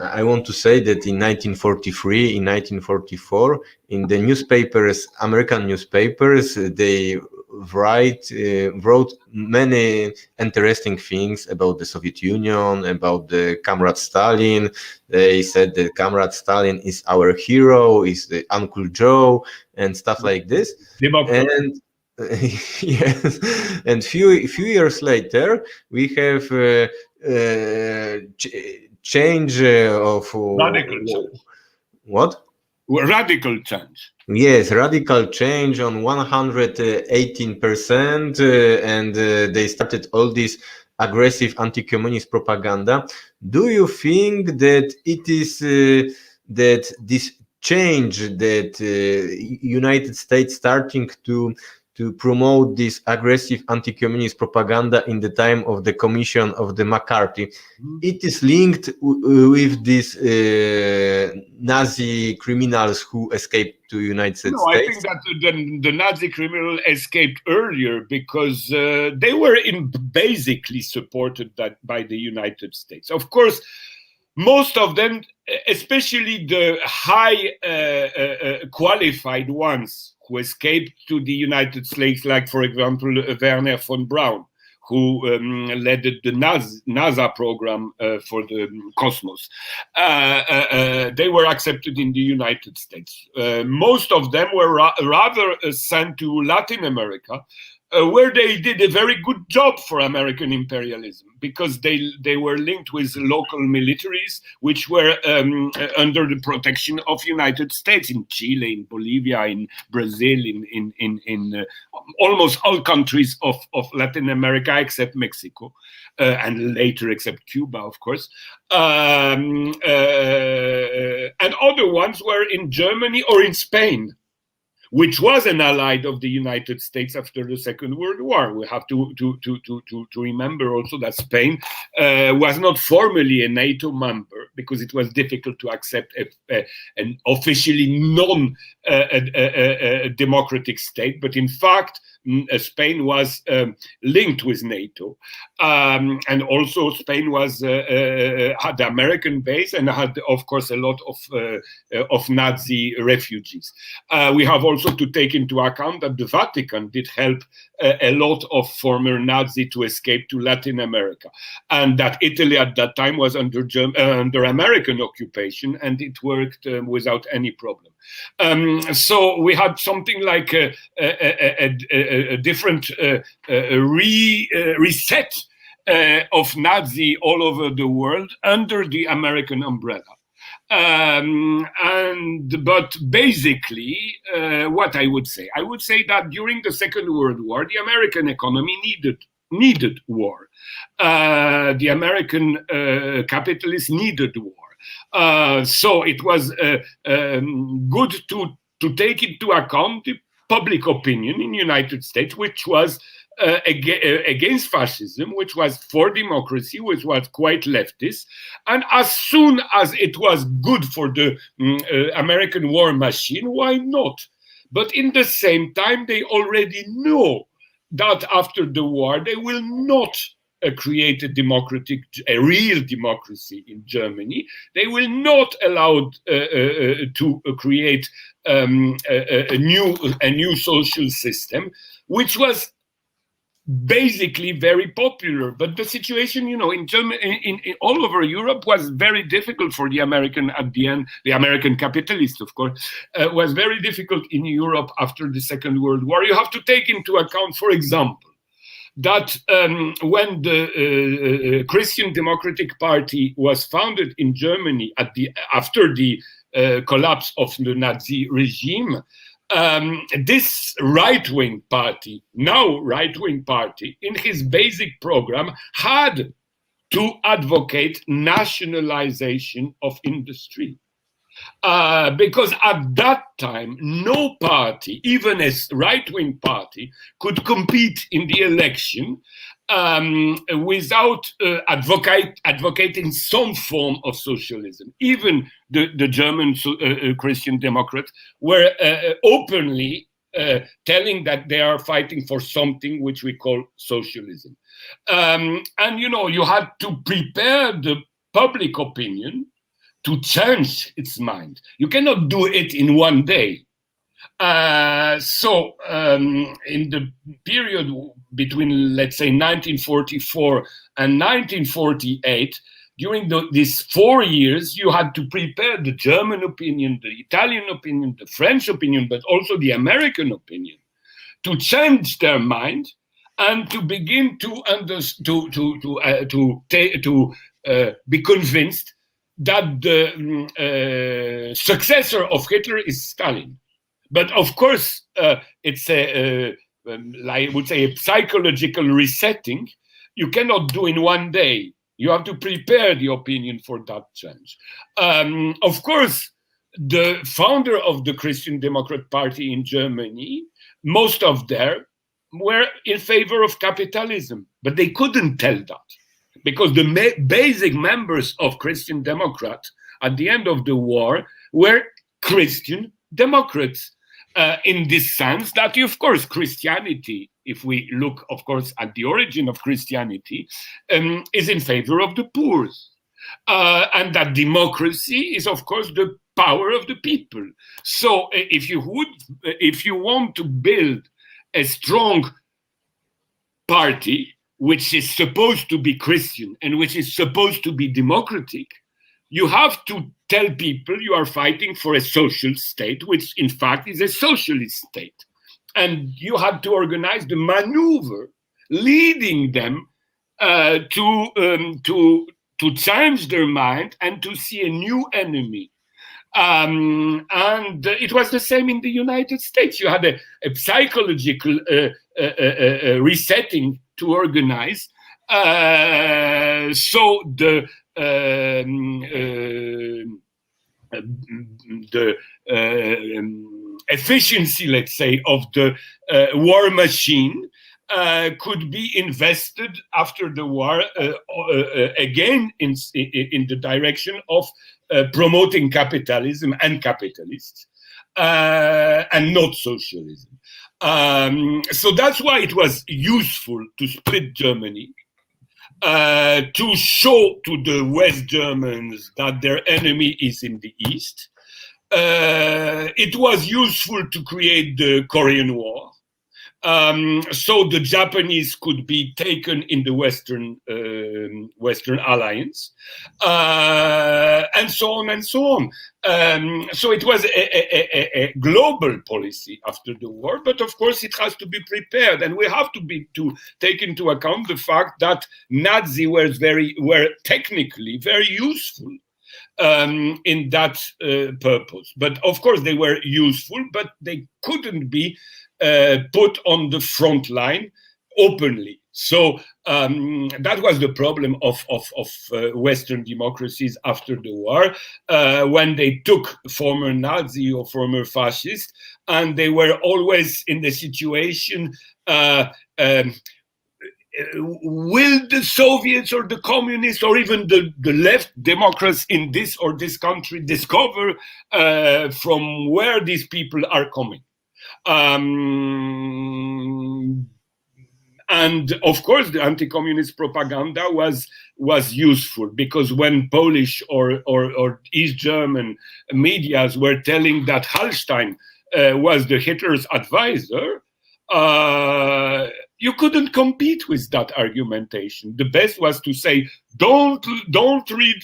I want to say that in 1943, in 1944, in the newspapers, American newspapers, they wrote many interesting things about the Soviet Union, about the Comrade Stalin. They said that Comrade Stalin is our hero, is the Uncle Joe, and stuff like this. And yes, and few years later, we have change of radical change. What? Radical change. Yes, radical change on 118%, and they started all this aggressive anti-communist propaganda. Do you think that it is that this change that United States starting to promote this aggressive anti-communist propaganda in the time of the commission of the McCarthy, it is linked with these Nazi criminals who escaped to United States? No, I think that the Nazi criminals escaped earlier because they were basically supported by the United States. Of course, most of them, especially the high qualified ones, who escaped to the United States, like, for example, Werner von Braun, who led the NASA program for the cosmos. They were accepted in the United States. Most of them were rather sent to Latin America, where they did a very good job for American imperialism, because they were linked with local militaries, which were under the protection of United States, in Chile, in Bolivia, in Brazil, in almost all countries of Latin America except Mexico, and later except Cuba, of course. And other ones were in Germany or in Spain, which was an ally of the United States after the Second World War. We have to remember also that Spain was not formally a NATO member, because it was difficult to accept an officially non-democratic state. But in fact, Spain was linked with NATO, and also Spain was had the American base and had, of course, a lot of Nazi refugees. We have also to take into account that the Vatican did help a lot of former Nazi to escape to Latin America, and that Italy at that time was under American occupation, and it worked without any problem. So we had something like a different reset of Nazi all over the world under the American umbrella. But basically, what I would say that during the Second World War, the American economy needed war. The American capitalists needed war. So it was good to take into account the public opinion in the United States, which was against fascism, which was for democracy, which was quite leftist. And as soon as it was good for the American war machine, why not? But in the same time, they already know that after the war, they will not create a real democracy in Germany. They will not allow to create a new social system, which was basically very popular. But the situation, in Germany, in all over Europe, was very difficult for the American at the end. The American capitalists, of course, was very difficult in Europe after the Second World War. You have to take into account, for example, that when the Christian Democratic Party was founded in Germany after the collapse of the Nazi regime, this right-wing party, in his basic program, had to advocate nationalization of industry. Because at that time, no party, even a right-wing party, could compete in the election without advocating some form of socialism. Even the German Christian Democrats were openly telling that they are fighting for something which we call socialism. And you had to prepare the public opinion to change its mind. You cannot do it in one day. So in the period between, let's say, 1944 and 1948, during these 4 years, you had to prepare the German opinion, the Italian opinion, the French opinion, but also the American opinion, to change their mind and to begin to be convinced that the successor of Hitler is Stalin. But of course, it's I would say, a psychological resetting. You cannot do in one day. You have to prepare the opinion for that change. Of course, the founder of the Christian Democrat Party in Germany, most of them were in favor of capitalism, but they couldn't tell that. Because the basic members of Christian Democrats at the end of the war were Christian Democrats, in this sense that, of course, Christianity, if we look, of course, at the origin of Christianity, is in favor of the poor. And that democracy is, of course, the power of the people. So if you want to build a strong party, which is supposed to be Christian and which is supposed to be democratic, you have to tell people you are fighting for a social state, which in fact is a socialist state. And you had to organize the maneuver leading them to change their mind and to see a new enemy. And it was the same in the United States. You had a psychological resetting to organize. So the efficiency, let's say, of the war machine could be invested after the war again in the direction of promoting capitalism and capitalists and not socialism. So that's why it was useful to split Germany, to show to the West Germans that their enemy is in the East. It was useful to create the Korean War, so the Japanese could be taken in the Western alliance, and so on and so on. So it was a global policy after the war, but of course it has to be prepared, and we have to take into account the fact that Nazis were technically very useful in that purpose. But of course they were useful, but they couldn't be put on the front line openly. So that was the problem of Western democracies after the war, when they took former Nazi or former fascist, and they were always in the situation, will the Soviets or the communists or even the left Democrats in this or this country discover from where these people are coming? And of course, the anti-communist propaganda was useful, because when Polish or East German medias were telling that Hallstein was the Hitler's advisor, you couldn't compete with that argumentation. The best was to say, don't read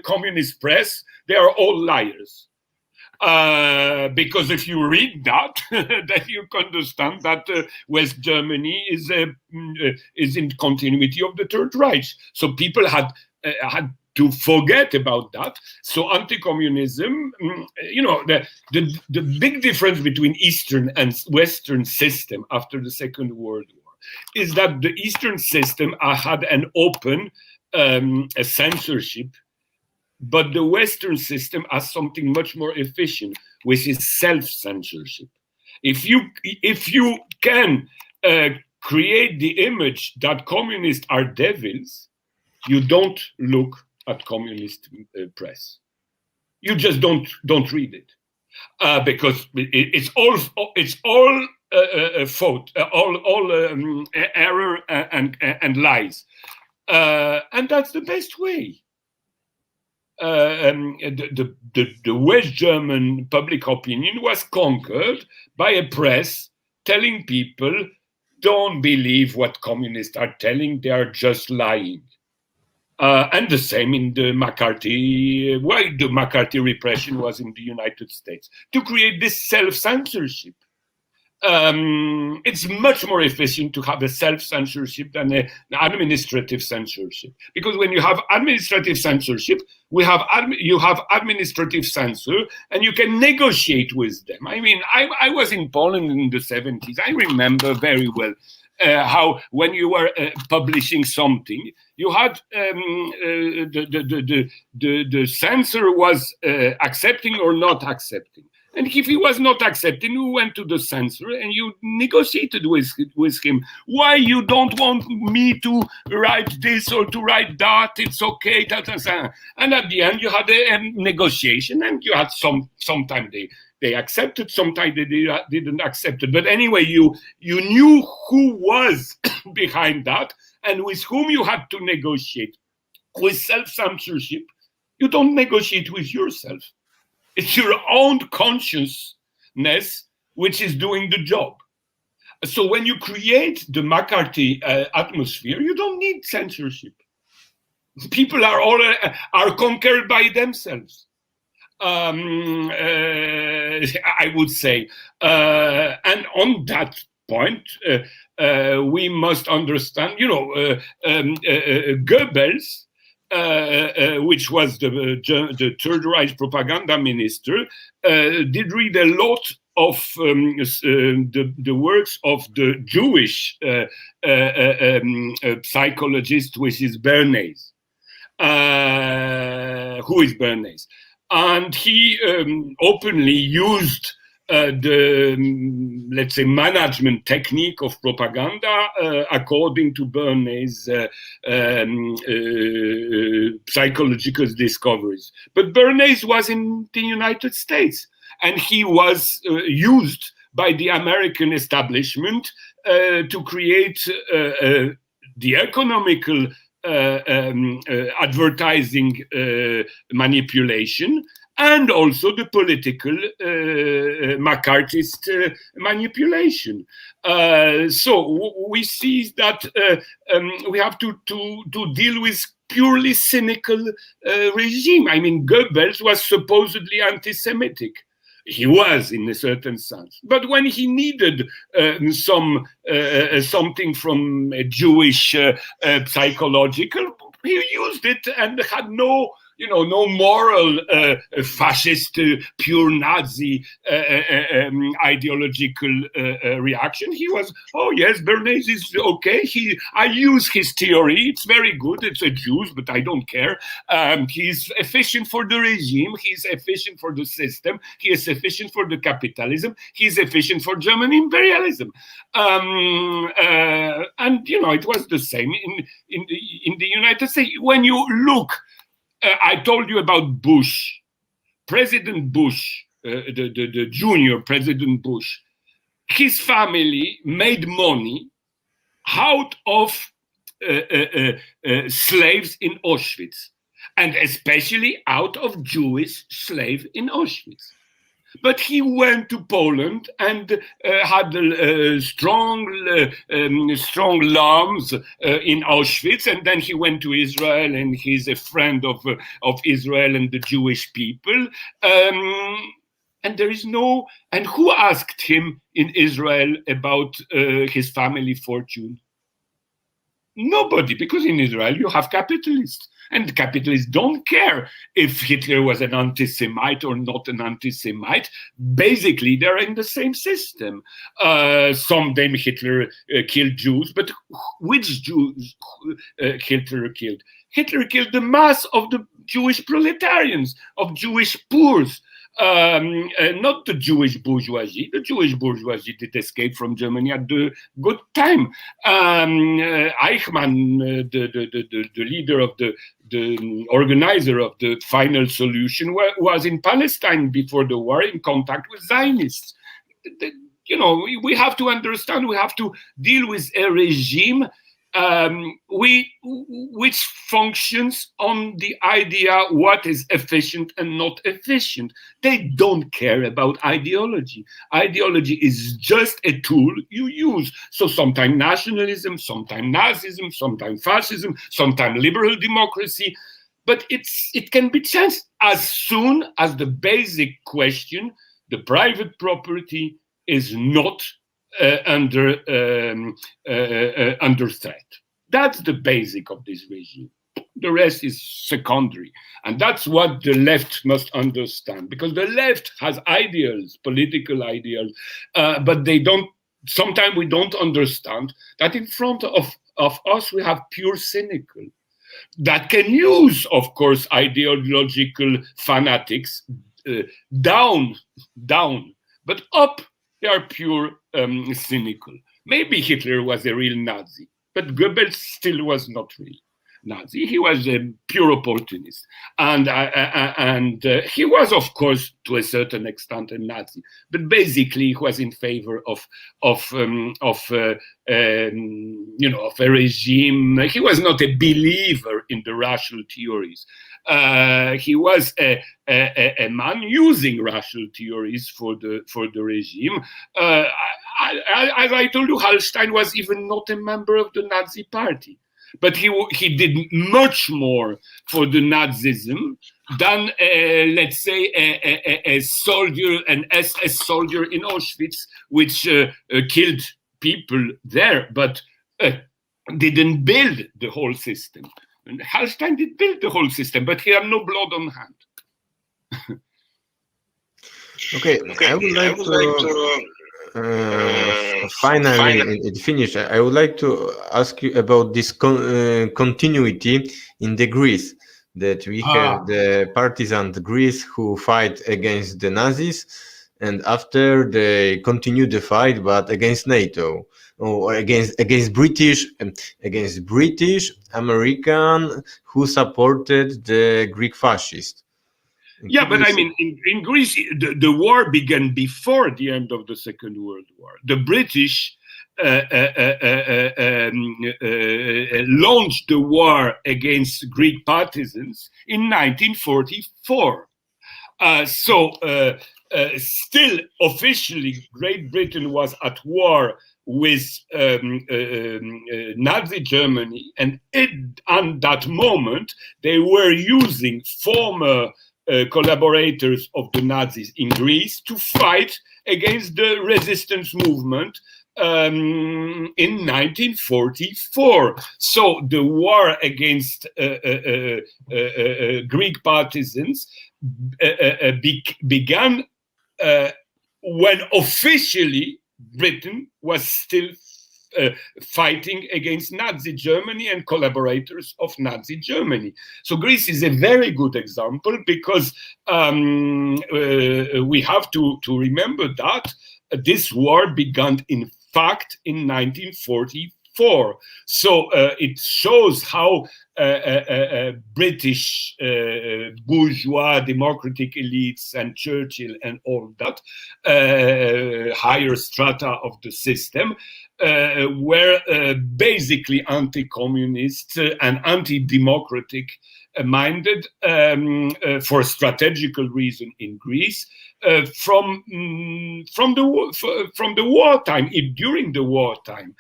communist press; they are all liars. Because if you read that, then you can understand that West Germany is in continuity of the Third Reich. So people had to forget about that. So anti-communism, the big difference between Eastern and Western system after the Second World War is that the Eastern system had an open censorship, but the Western system has something much more efficient, which is self-censorship. If you can create the image that communists are devils, you don't look at communist press. You just don't read it, because it's all fault, all error and lies, and that's the best way. The West German public opinion was conquered by a press telling people, don't believe what communists are telling, they are just lying. And the same in the McCarthy, why the McCarthy repression was in the United States, to create this self-censorship. It's much more efficient to have a self-censorship than an administrative censorship. Because when you have administrative censorship, you have administrative censor, and you can negotiate with them. I mean, I was in Poland in the 70s. I remember very well how when you were publishing something, you had the censor was accepting or not accepting. And if he was not accepting, you went to the censor and you negotiated with him. Why you don't want me to write this or to write that? It's okay. And at the end, you had a negotiation, and you had sometimes they accepted, sometimes they didn't accept it. But anyway, you knew who was behind that and with whom you had to negotiate. With self-censorship, you don't negotiate with yourself. It's your own consciousness which is doing the job. So when you create the McCarthy atmosphere, you don't need censorship. People are conquered by themselves. I would say, and on that point, we must understand. Goebbels, which was the Third Reich propaganda minister, did read a lot of the works of the Jewish psychologist, which is Bernays. Who is Bernays? And he openly used the, let's say, management technique of propaganda according to Bernays' psychological discoveries. But Bernays was in the United States, and he was used by the American establishment to create the economical advertising manipulation, and also the political McCarthyist manipulation. So we see that we have to deal with purely cynical regime. I mean, Goebbels was supposedly anti-Semitic. He was, in a certain sense, but when he needed something from a Jewish psychological, he used it and had no moral fascist, pure Nazi ideological reaction. He was, oh yes, Bernays is okay. I use his theory. It's very good. It's a Jews, but I don't care. He's efficient for the regime. He's efficient for the system. He is efficient for the capitalism. He's efficient for German imperialism. And it was the same in the United States. When you look, I told you about Bush, President Bush, the junior President Bush. His family made money out of slaves in Auschwitz, and especially out of Jewish slaves in Auschwitz. But he went to Poland and had strong lungs in Auschwitz, and then he went to Israel, and he's a friend of Israel and the Jewish people. And there is no. And who asked him in Israel about his family fortune? Nobody, because in Israel you have capitalists. And capitalists don't care if Hitler was an anti-Semite or not an anti-Semite. Basically, they're in the same system. Sometime Hitler killed Jews, but which Jews Hitler killed? Hitler killed the mass of the Jewish proletarians, of Jewish poors. Not the Jewish bourgeoisie. The Jewish bourgeoisie did escape from Germany at the good time. Eichmann, the leader of the organizer of the final solution, was in Palestine before the war, in contact with Zionists. We have to understand, we have to deal with a regime which functions on the idea what is efficient and not efficient. They don't care about ideology. Ideology is just a tool you use. So sometimes nationalism, sometimes Nazism, sometimes fascism, sometimes liberal democracy. But it can be changed as soon as the basic question, the private property, is not under threat. That's the basic of this regime. The rest is secondary. And that's what the left must understand, because the left has ideals, political ideals, but they don't. Sometimes we don't understand that in front of us we have pure cynical that can use, of course, ideological fanatics down, but up they are pure cynical. Maybe Hitler was a real Nazi, but Goebbels still was not real Nazi. He was a pure opportunist, and he was, of course, to a certain extent, a Nazi. But basically, he was in favor of a regime. He was not a believer in the racial theories. He was a man using racial theories for the regime. as I told you, Hallstein was even not a member of the Nazi party, but he did much more for the Nazism than, let's say, a soldier, an SS soldier in Auschwitz, which killed people there, but didn't build the whole system. And Hallstein did build the whole system, but he had no blood on hand. Okay, I would like to finally finish. I would like to ask you about this continuity in the Greece, that we have the partisan Greece who fight against the Nazis, and after they continue the fight, but against NATO or against British American who supported the Greek fascists. Yeah, but I mean, in Greece, the war began before the end of the Second World War. The British launched the war against Greek partisans in 1944. Still officially, Great Britain was at war with Nazi Germany, and at that moment they were using former collaborators of the Nazis in Greece to fight against the resistance movement in 1944. So the war against Greek partisans began when officially Britain was still fighting against Nazi Germany and collaborators of Nazi Germany. So Greece is a very good example, because we have to remember that this war began in fact in 1944. So it shows how British bourgeois democratic elites and Churchill and all that higher strata of the system were basically anti-communist and anti-democratic minded for strategical reason in Greece from the wartime, during the wartime.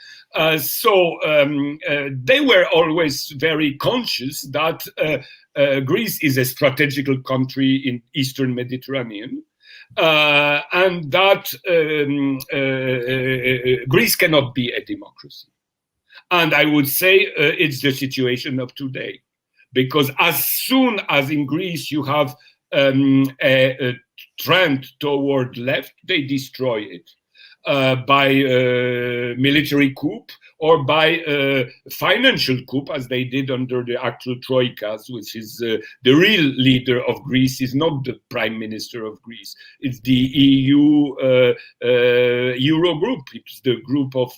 They were always very conscious that Greece is a strategical country in Eastern Mediterranean, and that Greece cannot be a democracy. And I would say it's the situation of today, because as soon as in Greece you have a trend toward left, they destroy it by military coup or by financial coup, as they did under the actual troikas, which is the real leader of Greece is not the prime minister of Greece. It's the EU Eurogroup. It's the group of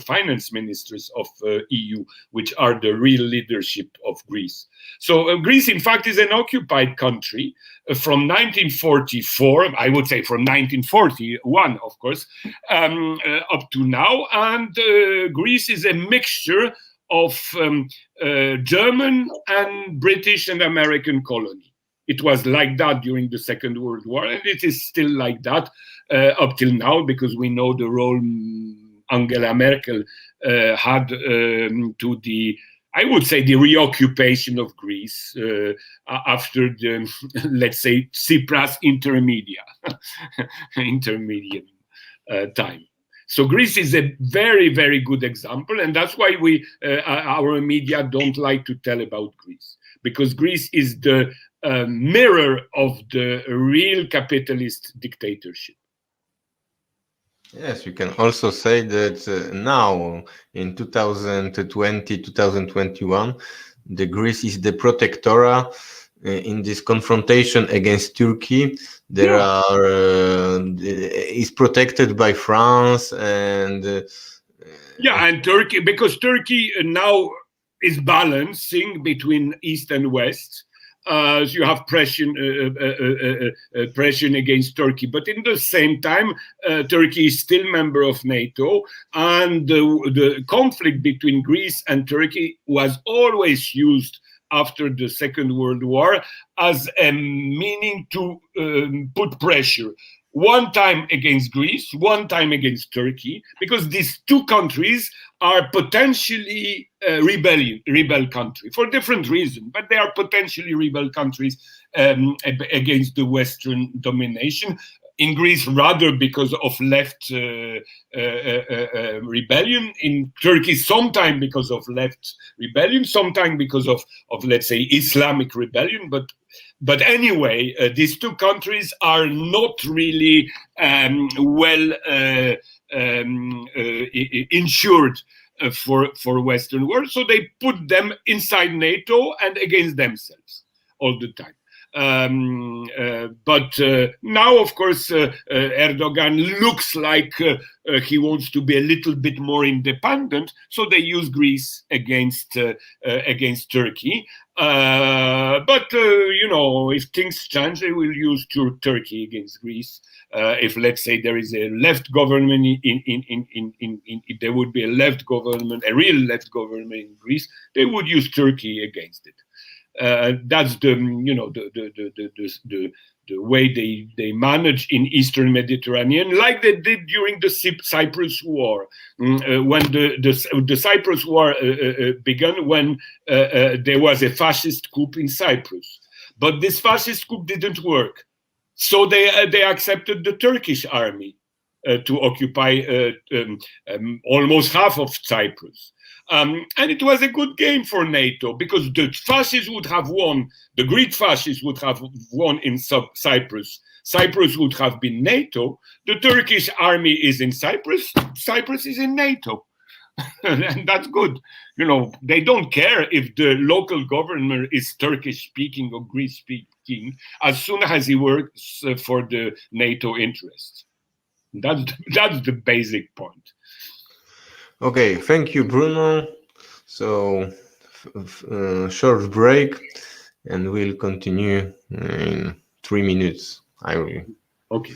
finance ministers of EU, which are the real leadership of Greece. So Greece, in fact, is an occupied country from 1944, I would say from 1941, of course, up to now. And Greece is a mixture of German and British and American colony. It was like that during the Second World War, and it is still like that up till now, because we know the role Angela Merkel had to the, I would say, the reoccupation of Greece after the, let's say, Tsipras intermediate time. So Greece is a very, very good example, and that's why our media don't like to tell about Greece, because Greece is the mirror of the real capitalist dictatorship. Yes, we can also say that now in 2020, 2021, the Greece is the protectora in this confrontation against Turkey. Is protected by France and and Turkey, because Turkey now is balancing between East and West. So you have pressure against Turkey, but in the same time, Turkey is still member of NATO, and the conflict between Greece and Turkey was always used after the Second World War as a meaning to put pressure. one time against Greece, one time against Turkey, because these two countries are potentially rebel country for different reasons, but they are potentially rebel countries against the Western domination. In Greece, rather because of left rebellion. In Turkey, sometimes because of left rebellion, sometimes because of let's say Islamic rebellion. But anyway, these two countries are not really well insured for Western world, so they put them inside NATO and against themselves all the time. But now, of course, Erdogan looks like he wants to be a little bit more independent, so they use Greece against Turkey. But you know, if things change, they will use Turkey against Greece. If, let's say, there is a left government if there would be a left government, a real left government in Greece, they would use Turkey against it. That's the way they manage in Eastern Mediterranean, like they did during the Cyprus War. When the Cyprus War began, when there was a fascist coup in Cyprus, but this fascist coup didn't work, so they accepted the Turkish army to occupy almost half of Cyprus. And it was a good game for NATO, because the fascists would have won, the Greek fascists would have won in Cyprus. Cyprus would have been NATO. The Turkish army is in Cyprus. Cyprus is in NATO. And that's good. You know, they don't care if the local government is Turkish speaking or Greek speaking, as soon as he works for the NATO interests. That's the basic point. Okay, thank you, Bruno. So, short break, and we'll continue in 3 minutes. I will. Okay.